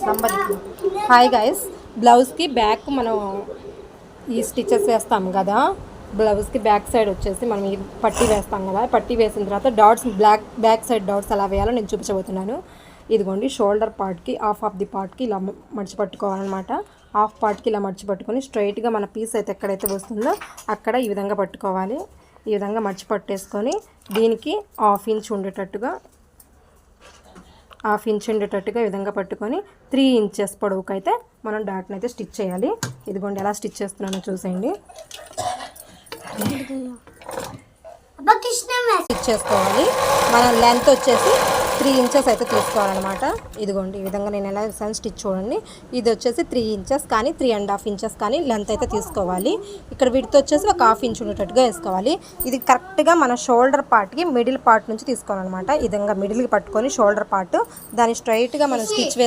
Number hi guys, బ్లౌజ్కి back మనం ఈ స్టిచెస్ వేస్తాం కదా. బ్లౌజ్కి బ్యాక్ సైడ్ వచ్చేసి మనం ఈ పట్టీ వేస్తాం కదా. పట్టీ వేసిన తర్వాత డాట్స్ బ్యాక్ సైడ్ డాట్స్ ఎలా వేయాలో నేను చూపించబోతున్నాను. ఇదిగోండి, షోల్డర్ పార్ట్కి హాఫ్ ఆఫ్ ది పార్ట్కి ఇలా మడిచి పట్టుకోవాలన్నమాట. హాఫ్ పార్ట్కి ఇలా మడిచి పట్టుకొని స్ట్రైట్గా మన పీస్ అయితే ఎక్కడైతే వస్తుందో అక్కడ ఈ విధంగా పట్టుకోవాలి. ఈ విధంగా మడిచి పట్టేసుకొని దీనికి హాఫ్ ఇంచ్ ఉండేటట్టుగా ఈ విధంగా పట్టుకొని 3 ఇంచెస్ పొడవుకు అయితే మనం డాట్ని అయితే స్టిచ్ చేయాలి. ఇదిగోండి ఎలా స్టిచ్ చేస్తున్నానో చూసేయండి. స్టిచ్ చేసుకోవాలి. మన లెంత్ వచ్చేసి 3 ఇంచెస్ అయితే తీసుకోవాలన్నమాట. ఇదిగోండి ఈ విధంగా నేను ఎలా వేసాను స్టిచ్ చూడండి. ఇది వచ్చేసి 3 ఇంచెస్ కానీ 3.5 ఇంచెస్ కానీ లెంత్ అయితే తీసుకోవాలి. ఇక్కడ విడ్త్ వచ్చేసి ఒక హాఫ్ ఇంచ్ ఉండేటట్టుగా వేసుకోవాలి. ఇది కరెక్ట్గా మన షోల్డర్ పార్ట్కి మిడిల్ పార్ట్ నుంచి తీసుకోవాలన్నమాట. ఈ విధంగా మిడిల్కి పట్టుకొని షోల్డర్ పార్ట్ దాన్ని స్ట్రైట్గా మనం స్టిచ్